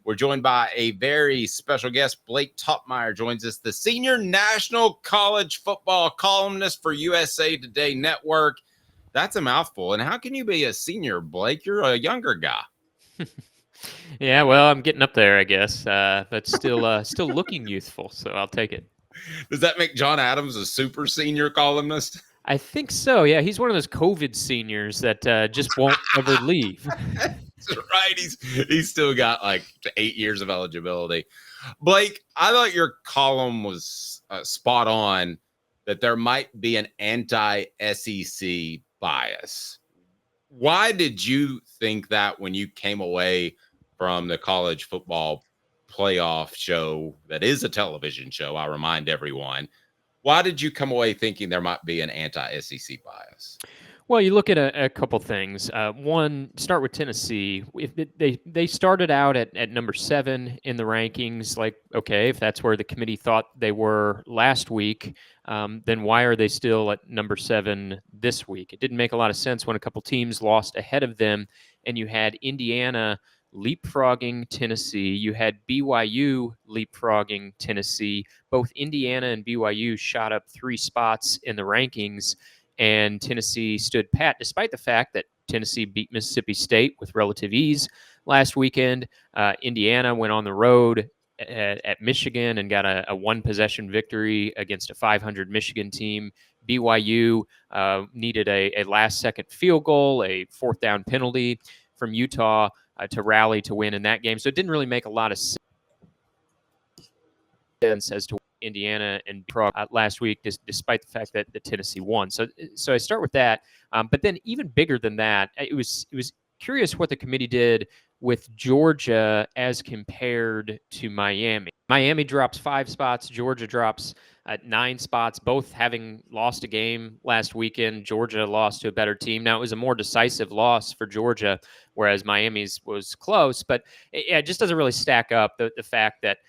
We're joined by a very special guest. Blake Toppmeyer joins us, the senior national college football columnist for USA Today Network. That's a mouthful. And how can you be a senior, Blake? You're a younger guy. Yeah, well, I'm getting up there, I guess, but still looking youthful, so I'll take it. Does that make John Adams a super senior columnist? I think so. Yeah, he's one of those COVID seniors that just won't ever leave. That's right. He's still got like 8 years of eligibility. Blake, I thought your column was spot on that there might be an anti-SEC bias. Why did you think that when you came away from the college football playoff show that is a television show? I remind everyone. Why did you come away thinking there might be an anti-SEC bias? Well, you look at a couple things. One, start with Tennessee. If they started out at number 7 in the rankings, like, okay, if that's where the committee thought they were last week, then why are they still at number 7 this week? It didn't make a lot of sense when a couple teams lost ahead of them, and you had Indiana leapfrogging Tennessee. You had BYU leapfrogging Tennessee. Both Indiana and BYU shot up 3 spots in the rankings, and Tennessee stood pat, despite the fact that Tennessee beat Mississippi State with relative ease last weekend. Indiana went on the road at Michigan and got a one-possession victory against a 500 Michigan team. BYU needed a last-second field goal, a fourth-down penalty from Utah to rally to win in that game. So it didn't really make a lot of sense as to Indiana and last week, despite the fact that the Tennessee won. So I start with that. But then even bigger than that, it was curious what the committee did with Georgia as compared to Miami. Miami drops 5 spots. Georgia drops 9 spots, both having lost a game last weekend. Georgia lost to a better team. Now, it was a more decisive loss for Georgia, whereas Miami's was close. But it just doesn't really stack up, the fact that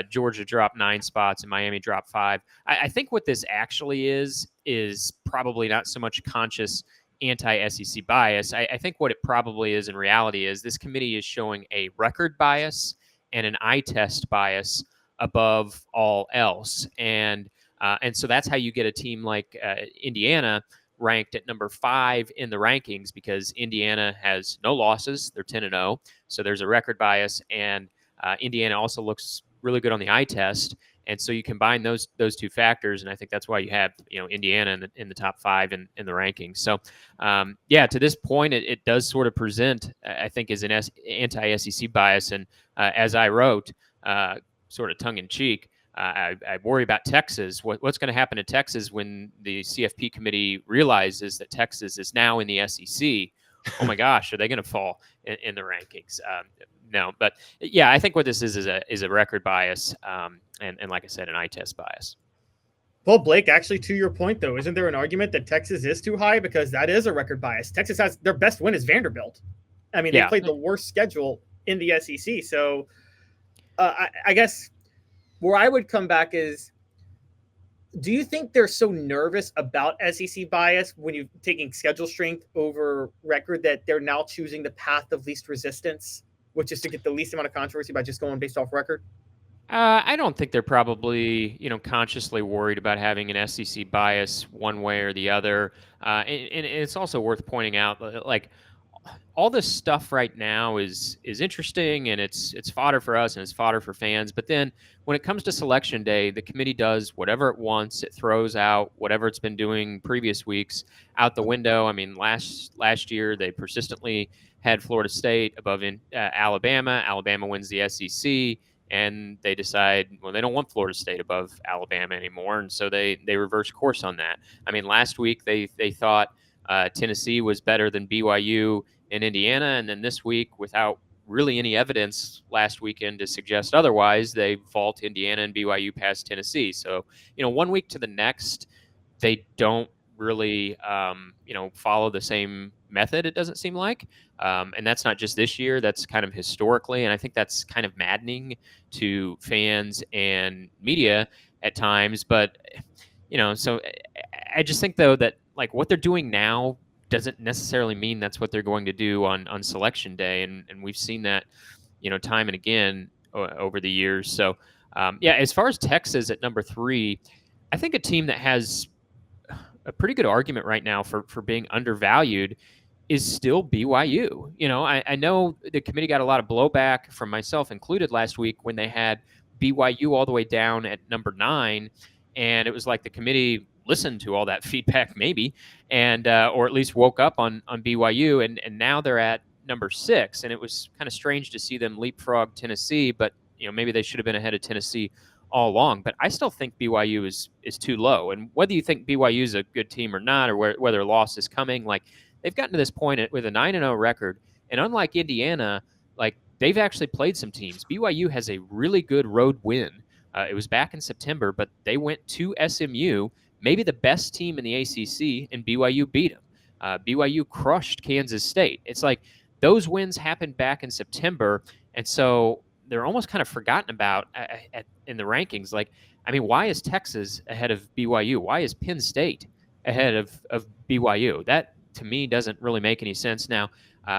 Georgia dropped 9 spots and Miami dropped 5. I think what this actually is probably not so much conscious anti-SEC bias. I think what it probably is in reality is this committee is showing a record bias and an eye test bias above all else. And so that's how you get a team like Indiana ranked at number 5 in the rankings, because Indiana has no losses. They're 10-0. So there's a record bias, and Indiana also looks really good on the eye test. And so you combine those 2 factors, and I think that's why you have Indiana in the top 5 in the rankings. So to this point, it does sort of present, I think, as an anti-SEC bias. And as I wrote, sort of tongue in cheek, I worry about Texas. What's going to happen to Texas when the CFP committee realizes that Texas is now in the SEC? Oh my gosh, are they going to fall in the rankings? No, but yeah, I think what this is a record bias, and like I said, an eye test bias. Well, Blake, actually, to your point, though, isn't there an argument that Texas is too high? Because that is a record bias. Texas has their best win is Vanderbilt. I mean, they played the worst schedule in the SEC. So I guess where I would come back is, do you think they're so nervous about SEC bias when you're taking schedule strength over record that they're now choosing the path of least resistance, which is to get the least amount of controversy by just going based off record? I don't think they're probably, consciously worried about having an SEC bias one way or the other. And it's also worth pointing out, like, all this stuff right now is interesting, and it's fodder for us and it's fodder for fans. But then when it comes to selection day, the committee does whatever it wants. It throws out whatever it's been doing previous weeks out the window. I mean, last year they persistently had Florida State above Alabama. Alabama wins the SEC, and they decide, well, they don't want Florida State above Alabama anymore, and so they reverse course on that. I mean, last week they thought Tennessee was better than BYU in Indiana, and then this week, without really any evidence last weekend to suggest otherwise, they vault Indiana and BYU past Tennessee. So, one week to the next, they don't really, follow the same method, it doesn't seem like. And that's not just this year, that's kind of historically. And I think that's kind of maddening to fans and media at times. But, so I just think, though, that like what they're doing now doesn't necessarily mean that's what they're going to do on selection day. And we've seen that time and again over the years. So, as far as Texas at number 3, I think a team that has a pretty good argument right now for being undervalued is still BYU. I know the committee got a lot of blowback from myself included last week when they had BYU all the way down at number 9, and it was like the committee listened to all that feedback maybe, and or at least woke up on BYU, and now they're at number 6, and it was kind of strange to see them leapfrog Tennessee, but maybe they should have been ahead of Tennessee all along. But I still think BYU is too low, and whether you think BYU is a good team or not, or whether a loss is coming, like, they've gotten to this point with a 9-0 record, and unlike Indiana, like, they've actually played some teams. BYU has a really good road win. It was back in September, but they went to SMU, maybe the best team in the ACC, and BYU beat them. BYU crushed Kansas State. It's like those wins happened back in September, and so they're almost kind of forgotten about in the rankings. Like, I mean, why is Texas ahead of BYU? Why is Penn State ahead of BYU? That, to me, doesn't really make any sense. Now,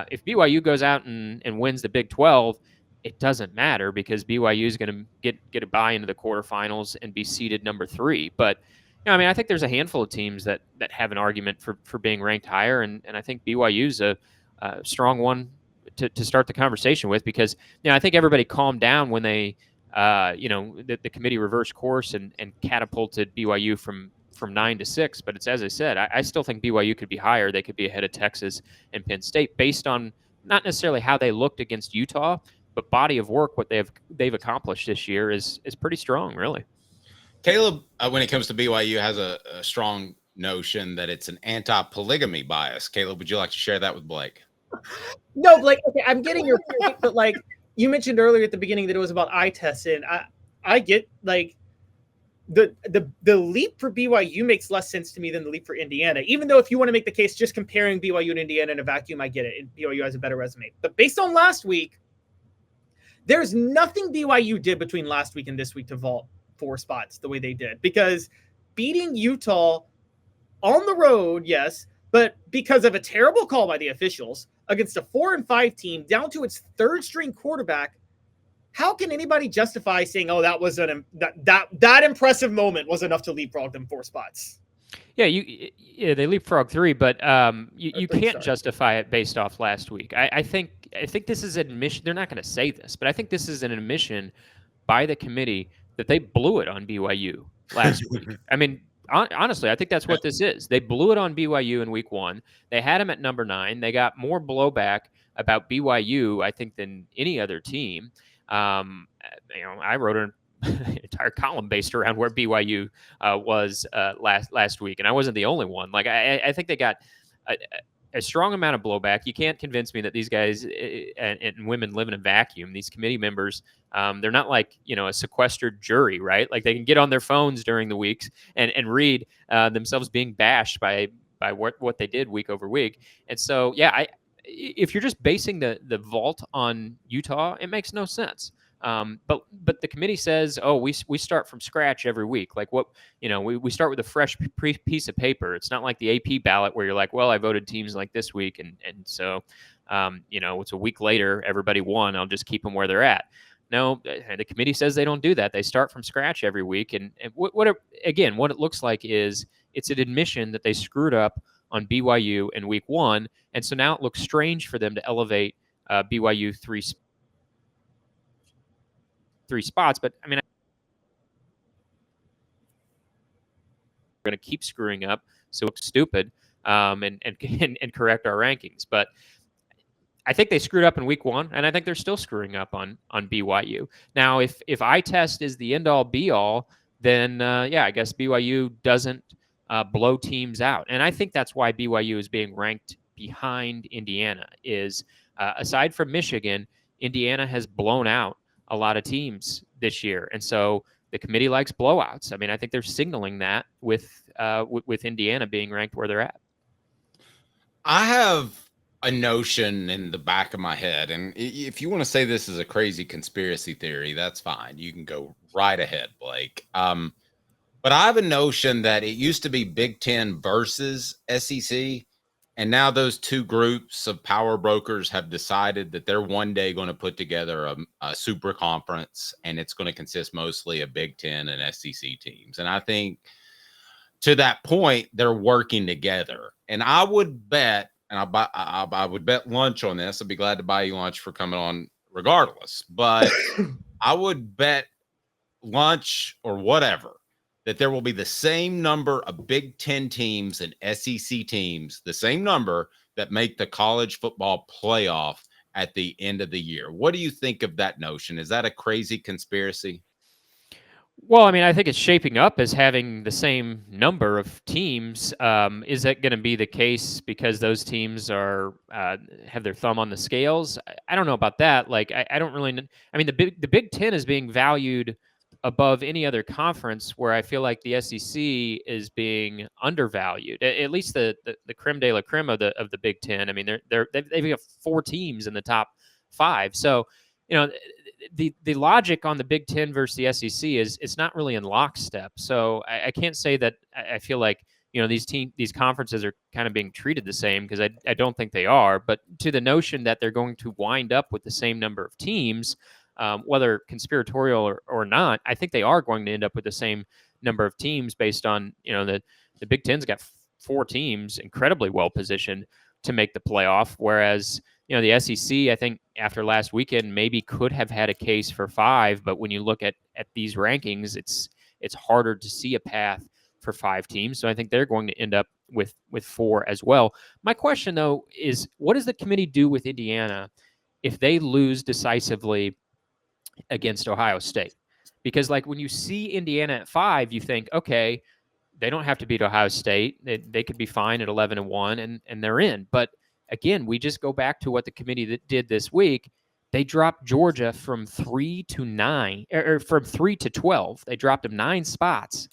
if BYU goes out and wins the Big 12, it doesn't matter because BYU is going to get a bye into the quarterfinals and be seeded number 3. But I think there's a handful of teams that have an argument for being ranked higher, and I think BYU's a strong one to start the conversation with, because I think everybody calmed down when they the committee reversed course and catapulted BYU from 9 to 6. But it's, as I said, I still think BYU could be higher. They could be ahead of Texas and Penn State based on not necessarily how they looked against Utah, but body of work. What they've accomplished this year is pretty strong, really. Caleb, when it comes to BYU, has a strong notion that it's an anti-polygamy bias. Caleb, would you like to share that with Blake? No, Blake. Okay, I'm getting your point, but like you mentioned earlier at the beginning that it was about eye tests, and I get like the leap for BYU makes less sense to me than the leap for Indiana. Even though if you want to make the case just comparing BYU and Indiana in a vacuum, I get it. BYU has a better resume, but based on last week, there's nothing BYU did between last week and this week to vault 4 spots the way they did, because beating Utah on the road, yes, but because of a terrible call by the officials against a 4-5 team down to its 3rd string quarterback, how can anybody justify saying, "Oh, that was that impressive moment was enough to leapfrog them 4 spots"? Yeah, they leapfrog 3, but you can't justify it based off last week. I think this is an admission. They're not going to say this, but I think this is an admission by the committee that they blew it on BYU last week. I mean, honestly, I think that's what this is. They blew it on BYU in week 1. They had them at number 9. They got more blowback about BYU, I think, than any other team. I wrote an entire column based around where BYU was last week, and I wasn't the only one. Like, I think they got a strong amount of blowback. You can't convince me that these guys and women live in a vacuum. These committee members, they're not like, a sequestered jury, right? Like, they can get on their phones during the weeks and read themselves being bashed by what they did week over week. And so, if you're just basing the vault on Utah, it makes no sense. But the committee says, oh, we start from scratch every week. Like, what, we start with a fresh piece of paper. It's not like the AP ballot where you're like, well, I voted teams like this week, and so it's a week later, everybody won, I'll just keep them where they're at. No, the committee says they don't do that. They start from scratch every week, and what it looks like is it's an admission that they screwed up on BYU in week 1, and so now it looks strange for them to elevate BYU 3 spots. But I mean, we're going to keep screwing up, so it looks stupid, and correct our rankings. But I think they screwed up in week 1, and I think they're still screwing up on BYU. Now, if eye test is the end all be all, then I guess BYU doesn't blow teams out, and I think that's why BYU is being ranked behind Indiana. Is aside from Michigan, Indiana has blown out a lot of teams this year, and so the committee likes blowouts. I mean, I think they're signaling that with Indiana being ranked where they're at. I have a notion in the back of my head, and if you want to say this is a crazy conspiracy theory, that's fine. You can go right ahead, Blake. But I have a notion that it used to be Big Ten versus SEC, And now those two groups of power brokers have decided that they're one day going to put together a super conference, and it's going to consist mostly of Big Ten and SEC teams. And I think to that point, they're working together. And I would bet, and I would bet lunch on this. I'd be glad to buy you lunch for coming on regardless. But I would bet lunch or whatever that there will be the same number of Big Ten teams and SEC teams, the same number that make the college football playoff at the end of the year. What do you think of that notion? Is that a crazy conspiracy? Well, I mean, I think it's shaping up as having the same number of teams. Is that going to be the case because those teams are have their thumb on the scales? I don't know about that. Like, I don't really. I mean, the Big Ten is being valued above any other conference, where I feel like the SEC is being undervalued. At least the creme de la creme of the Big Ten. I mean, they've got 4 teams in the top 5. So, you know, the logic on the Big Ten versus the SEC is it's not really in lockstep. So I can't say that I feel like, you know, these conferences are kind of being treated the same, because I don't think they are. But to the notion that they're going to wind up with the same number of teams, whether conspiratorial or not, I think they are going to end up with the same number of teams based on, you know, the Big Ten's got 4 teams incredibly well positioned to make the playoff, whereas, you know, the SEC, I think after last weekend, maybe could have had a case for 5, but when you look at these rankings, it's harder to see a path for 5 teams. So I think they're going to end up with 4 as well. My question, though, is what does the committee do with Indiana if they lose decisively against Ohio State? Because, like, when you see Indiana at 5, you think, okay, they don't have to beat Ohio State. They could be fine at 11-1, and they're in. But again, we just go back to what the committee did this week. They dropped Georgia from 3 to 9, or from 3 to 12. They dropped them 9 spots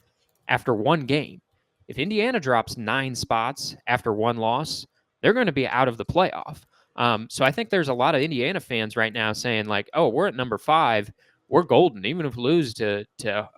after 1 game. If Indiana drops 9 spots after 1 loss, they're going to be out of the playoff. So I think there's a lot of Indiana fans right now saying, like, oh, we're at number 5. We're golden. Even if we lose to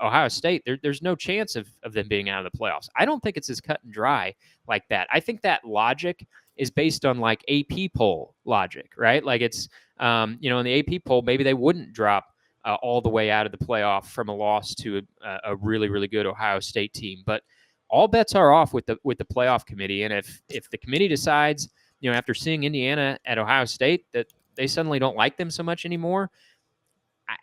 Ohio State, there's no chance of them being out of the playoffs. I don't think it's as cut and dry like that. I think that logic is based on, like, AP poll logic, right? Like, it's, you know, in the AP poll, maybe they wouldn't drop all the way out of the playoff from a loss to a really, really good Ohio State team. But all bets are off with the playoff committee. And if the committee decides, you know, after seeing Indiana at Ohio State, that they suddenly don't like them so much anymore,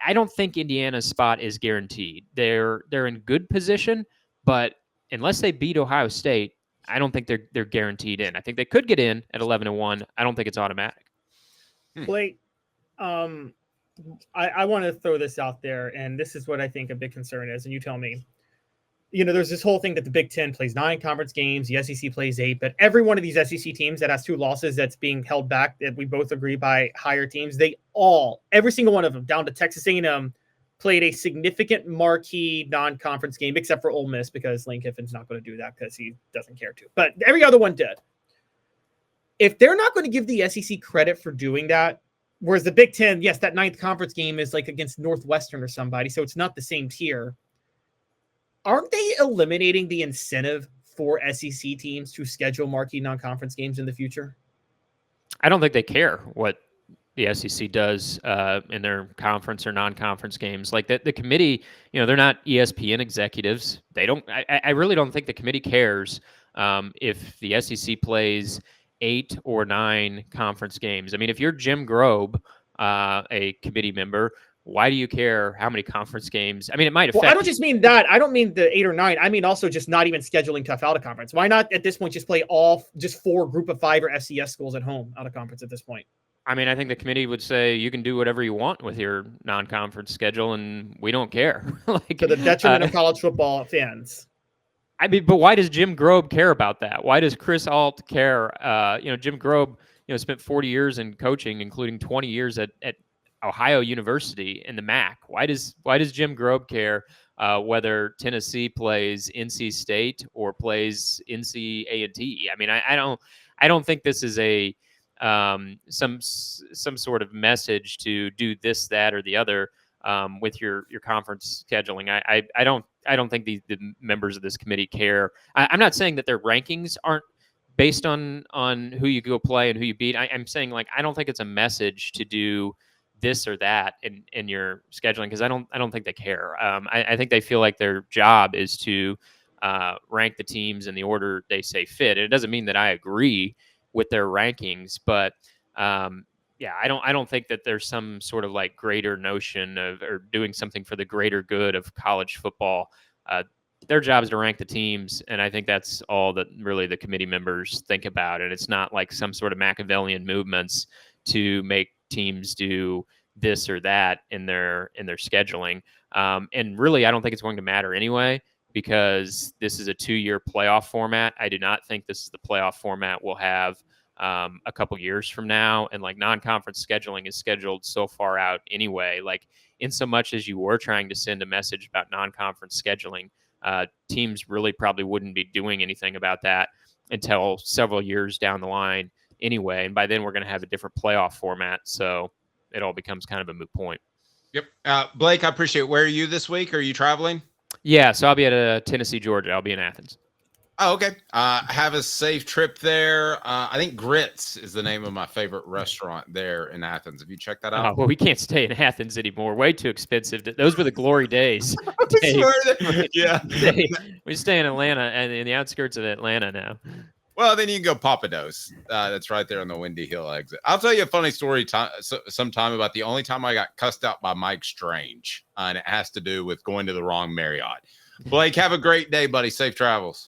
I don't think Indiana's spot is guaranteed. They're in good position, but unless they beat Ohio State, I don't think they're guaranteed in. I think they could get in at 11-1. I don't think it's automatic. Blake, I want to throw this out there, and this is what I think a big concern is, and you tell me. You know, there's this whole thing that the Big Ten plays 9 conference games, the SEC plays 8, but every one of these SEC teams that has 2 losses that's being held back, that we both agree by higher teams, every single one of them, down to Texas A&M, played a significant marquee non-conference game, except for Ole Miss, because Lane Kiffin's not going to do that because he doesn't care to. But every other one did. If they're not going to give the SEC credit for doing that, whereas the Big Ten, yes, that 9th conference game is like against Northwestern or somebody, so it's not the same tier. Aren't they eliminating the incentive for SEC teams to schedule marquee non-conference games in the future? I don't think they care what the SEC does in their conference or non-conference games. Like the committee, you know, they're not ESPN executives. They don't. I really don't think the committee cares if the SEC plays 8 or 9 conference games. I mean, if you're Jim Grobe, a committee member, why do you care how many conference games? I mean, it might affect. Well, I don't just mean that. I don't mean the 8 or 9. I mean also just not even scheduling tough out of conference. Why not at this point just play just 4 group of 5 or FCS schools at home out of conference at this point? I mean, I think the committee would say you can do whatever you want with your non-conference schedule, and we don't care. Like, to the detriment of college football fans. I mean, but why does Jim Grobe care about that? Why does Chris Alt care? You know, Jim Grobe, you know, spent 40 years in coaching, including 20 years at Ohio University in the MAC. Why does Jim Grobe care whether Tennessee plays NC State or plays NC A&T? I mean, I don't think this is a some sort of message to do this, that, or the other with your conference scheduling. I don't think the members of this committee care. I'm not saying that their rankings aren't based on who you go play and who you beat. I'm saying, like, I don't think it's a message to do this or that in your scheduling, because I don't think they care. I think they feel like their job is to rank the teams in the order they say fit. And it doesn't mean that I agree with their rankings, but yeah, I don't think that there's some sort of like greater notion of or doing something for the greater good of college football. Their job is to rank the teams, and I think that's all that really the committee members think about. And it's not like some sort of Machiavellian movements to make teams do this or that in their scheduling. And really, I don't think it's going to matter anyway, because this is a 2-year playoff format. I do not think this is the playoff format we'll have a couple years from now. And like non-conference scheduling is scheduled so far out anyway. Like, in so much as you were trying to send a message about non-conference scheduling, teams really probably wouldn't be doing anything about that until several years down the line anyway. And by then we're going to have a different playoff format. So it all becomes kind of a moot point. Yep. Blake, I appreciate it. Where are you this week? Are you traveling? Yeah. So I'll be at Tennessee, Georgia. I'll be in Athens. Oh, okay. Have a safe trip there. I think Grits is the name of my favorite restaurant there in Athens. Have you checked that out? Oh, well, we can't stay in Athens anymore. Way too expensive. Those were the glory days. Yeah. We stay in Atlanta and in the outskirts of Atlanta now. Well, then you can go Papados. That's right there on the Windy Hill exit. I'll tell you a funny story sometime about the only time I got cussed out by Mike Strange, and it has to do with going to the wrong Marriott. Blake, have a great day, buddy. Safe travels.